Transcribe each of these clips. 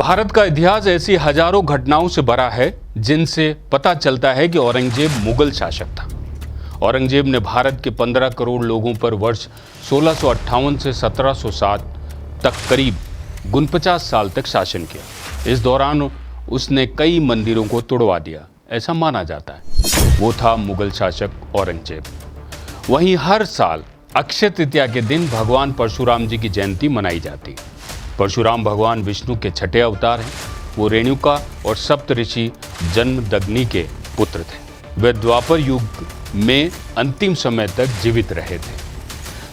भारत का इतिहास ऐसी हजारों घटनाओं से भरा है जिनसे पता चलता है कि औरंगजेब मुगल शासक था। औरंगजेब ने भारत के 15 करोड़ लोगों पर वर्ष 1658 से 1707 तक करीब 49 साल तक शासन किया। इस दौरान उसने कई मंदिरों को तोड़वा दिया, ऐसा माना जाता है। वो था मुगल शासक औरंगजेब। वहीं हर साल अक्षय तृतीया के दिन भगवान परशुराम जी की जयंती मनाई जाती है। परशुराम भगवान विष्णु के छठे अवतार हैं। वो रेणुका और सप्तऋषि जमदग्नि के पुत्र थे। वे द्वापर युग में अंतिम समय तक जीवित रहे थे।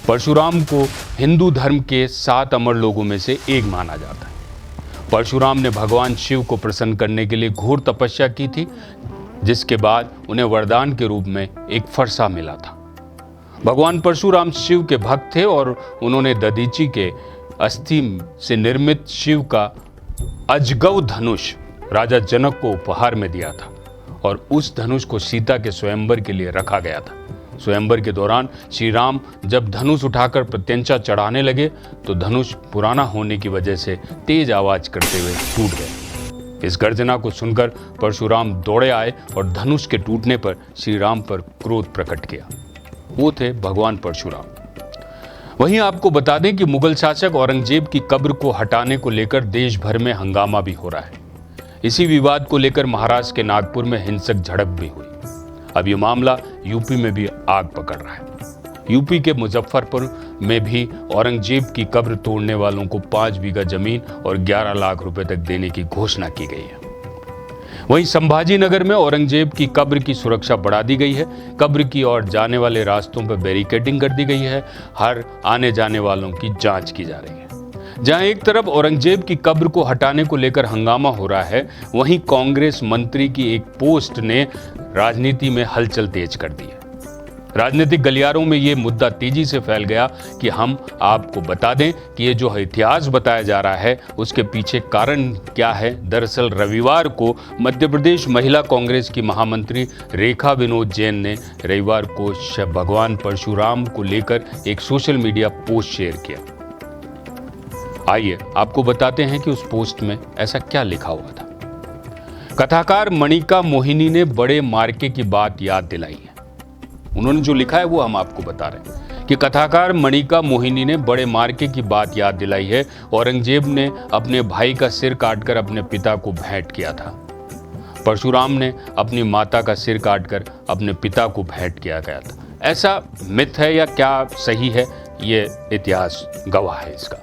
परशुराम को हिंदू धर्म के 7 अमर लोगों में से एक माना जाता है। परशुराम ने भगवान शिव को प्रसन्न करने के लिए घोर तपस्या की थी, जिसके बाद उन्हें वरदान के रूप में एक फरसा मिला था। भगवान परशुराम शिव के भक्त थे और उन्होंने दधीचि के अस्थि से निर्मित शिव का अजगव धनुष राजा जनक को उपहार में दिया था और उस धनुष को सीता के स्वयंवर के लिए रखा गया था। स्वयंवर के दौरान श्री राम जब धनुष उठाकर प्रत्यंचा चढ़ाने लगे तो धनुष पुराना होने की वजह से तेज आवाज करते हुए टूट गए। इस गर्जना को सुनकर परशुराम दौड़े आए और धनुष के टूटने पर श्री राम पर क्रोध प्रकट किया। वो थे भगवान परशुराम। वहीं आपको बता दें कि मुगल शासक औरंगजेब की कब्र को हटाने को लेकर देश भर में हंगामा भी हो रहा है। इसी विवाद को लेकर महाराष्ट्र के नागपुर में हिंसक झड़प भी हुई। अब ये मामला यूपी में भी आग पकड़ रहा है। यूपी के मुजफ्फरपुर में भी औरंगजेब की कब्र तोड़ने वालों को 5 बीघा जमीन और 11 लाख रुपए तक देने की घोषणा की गई है। वहीं संभाजी नगर में औरंगजेब की कब्र की सुरक्षा बढ़ा दी गई है। कब्र की ओर जाने वाले रास्तों पर बैरिकेडिंग कर दी गई है। हर आने जाने वालों की जांच की जा रही है। जहां एक तरफ औरंगजेब की कब्र को हटाने को लेकर हंगामा हो रहा है, वहीं कांग्रेस मंत्री की एक पोस्ट ने राजनीति में हलचल तेज कर दी है। राजनीतिक गलियारों में यह मुद्दा तेजी से फैल गया कि हम आपको बता दें कि ये जो इतिहास बताया जा रहा है उसके पीछे कारण क्या है। दरअसल रविवार को मध्य प्रदेश महिला कांग्रेस की महामंत्री रेखा विनोद जैन ने रविवार को भगवान परशुराम को लेकर एक सोशल मीडिया पोस्ट शेयर किया। आइए आपको बताते हैं कि उस पोस्ट में ऐसा क्या लिखा हुआ था। कथाकार मणिका मोहिनी ने बड़े मार्के की बात याद दिलाई है। उन्होंने जो लिखा है वो हम आपको बता रहे हैं कि कथाकार मणिका मोहिनी ने बड़े मार्के की बात याद दिलाई है। औरंगजेब ने अपने भाई का सिर काटकर अपने पिता को भेंट किया था। परशुराम ने अपनी माता का सिर काटकर अपने पिता को भेंट किया गया था। ऐसा मिथ है या क्या सही है, ये इतिहास गवाह है इसका।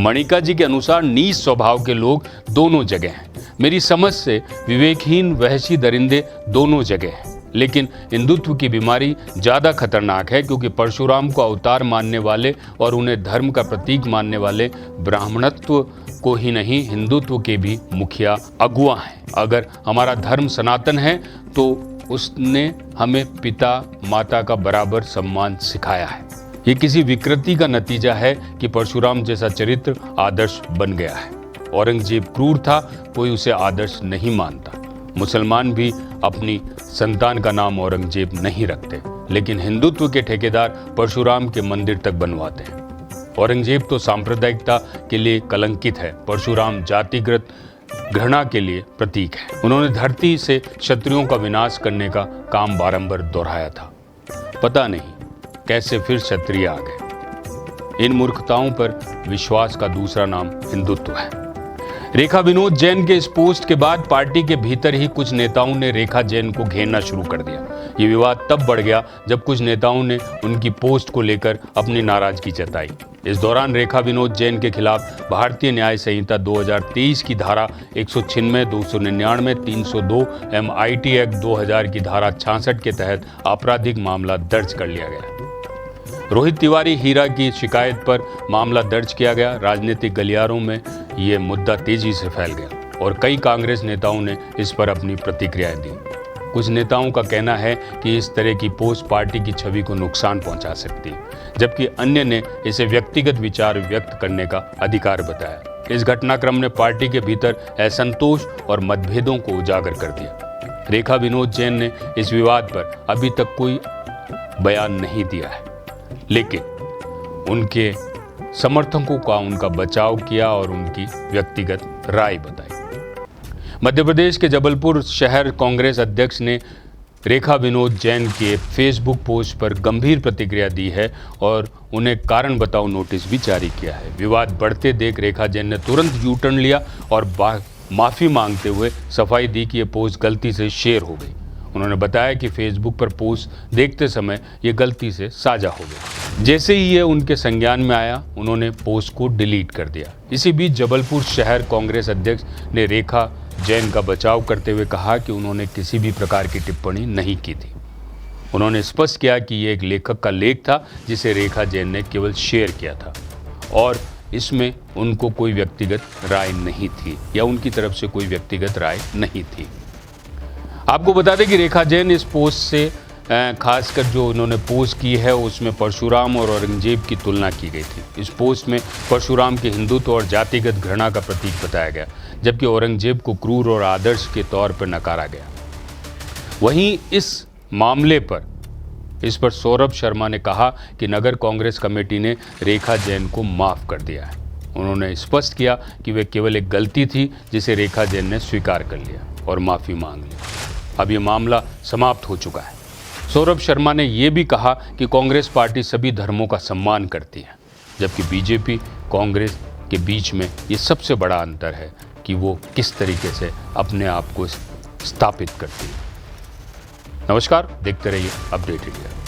मणिका जी के अनुसार नीच स्वभाव के लोग दोनों जगह हैं। मेरी समझ से विवेकहीन वहशी दरिंदे दोनों जगह हैं। लेकिन हिंदुत्व की बीमारी ज़्यादा खतरनाक है क्योंकि परशुराम को अवतार मानने वाले और उन्हें धर्म का प्रतीक मानने वाले ब्राह्मणत्व को ही नहीं हिंदुत्व के भी मुखिया अगुआ हैं। अगर हमारा धर्म सनातन है तो उसने हमें पिता माता का बराबर सम्मान सिखाया है। ये किसी विकृति का नतीजा है कि परशुराम जैसा चरित्र आदर्श बन गया है। औरंगजेब क्रूर था, कोई उसे आदर्श नहीं मानता। मुसलमान भी अपनी संतान का नाम औरंगजेब नहीं रखते, लेकिन हिंदुत्व के ठेकेदार परशुराम के मंदिर तक बनवाते हैं। औरंगजेब तो सांप्रदायिकता के लिए कलंकित है। परशुराम जातिगत घृणा के लिए प्रतीक है। उन्होंने धरती से क्षत्रियों का विनाश करने का काम बारंबार दोहराया था। पता नहीं कैसे फिर क्षत्रिय आ गए। इन मूर्खताओं पर विश्वास का दूसरा नाम हिंदुत्व है। रेखा विनोद जैन के इस पोस्ट के बाद पार्टी के भीतर ही कुछ नेताओं ने रेखा जैन को घेरना शुरू कर दिया। ये विवाद तब बढ़ गया जब कुछ नेताओं ने उनकी पोस्ट को लेकर अपनी नाराजगी जताई। इस दौरान रेखा विनोद जैन के खिलाफ भारतीय न्याय संहिता 2023 की धारा 196, 299, 302, MIT एक्ट 2000 की धारा 66 के तहत आपराधिक मामला दर्ज कर लिया गया। रोहित तिवारी हीरा की शिकायत पर मामला दर्ज किया गया। राजनीतिक गलियारों में ये मुद्दा तेजी से फैल गया और कई कांग्रेस नेताओं ने इस पर अपनी प्रतिक्रियाएं दी। कुछ नेताओं का कहना है कि इस तरह की पोस्ट पार्टी की छवि को नुकसान पहुंचा सकती है, जबकि अन्य ने इसे व्यक्तिगत विचार व्यक्त करने का अधिकार बताया। इस घटनाक्रम ने पार्टी के भीतर असंतोष और मतभेदों को उजागर कर दिया। रेखा विनोद जैन ने इस विवाद पर अभी तक कोई बयान नहीं दिया है, लेकिन उनके समर्थकों का उनका बचाव किया और उनकी व्यक्तिगत राय बताई। मध्य प्रदेश के जबलपुर शहर कांग्रेस अध्यक्ष ने रेखा विनोद जैन के फेसबुक पोस्ट पर गंभीर प्रतिक्रिया दी है और उन्हें कारण बताओ नोटिस भी जारी किया है। विवाद बढ़ते देख रेखा जैन ने तुरंत यू टर्न लिया और माफ़ी मांगते हुए सफाई दी कि ये पोस्ट गलती से शेयर हो गई। उन्होंने बताया कि फेसबुक पर पोस्ट देखते समय ये गलती से साझा हो गई। जैसे ही ये उनके संज्ञान में आया, उन्होंने पोस्ट को डिलीट कर दिया। इसी बीच जबलपुर शहर कांग्रेस अध्यक्ष ने रेखा जैन का बचाव करते हुए कहा कि उन्होंने किसी भी प्रकार की टिप्पणी नहीं की थी। उन्होंने स्पष्ट किया कि ये एक लेखक का लेख था जिसे रेखा जैन ने केवल शेयर किया था और इसमें उनको कोई व्यक्तिगत राय नहीं थी या उनकी तरफ से कोई व्यक्तिगत राय नहीं थी। आपको बता दें कि रेखा जैन इस पोस्ट से खासकर जो उन्होंने पोस्ट की है उसमें परशुराम और औरंगजेब की तुलना की गई थी। इस पोस्ट में परशुराम के हिंदुत्व और जातिगत घृणा का प्रतीक बताया गया, जबकि औरंगजेब को क्रूर और आदर्श के तौर पर नकारा गया। वहीं इस मामले पर सौरभ शर्मा ने कहा कि नगर कांग्रेस कमेटी ने रेखा जैन को माफ़ कर दिया है। उन्होंने स्पष्ट किया कि वे केवल एक गलती थी जिसे रेखा जैन ने स्वीकार कर लिया और माफ़ी मांग ली। अब ये मामला समाप्त हो चुका है। सौरभ शर्मा ने यह भी कहा कि कांग्रेस पार्टी सभी धर्मों का सम्मान करती है, जबकि बीजेपी कांग्रेस के बीच में ये सबसे बड़ा अंतर है कि वो किस तरीके से अपने आप को स्थापित करती है। नमस्कार, देखते रहिए अपडेट इंडिया।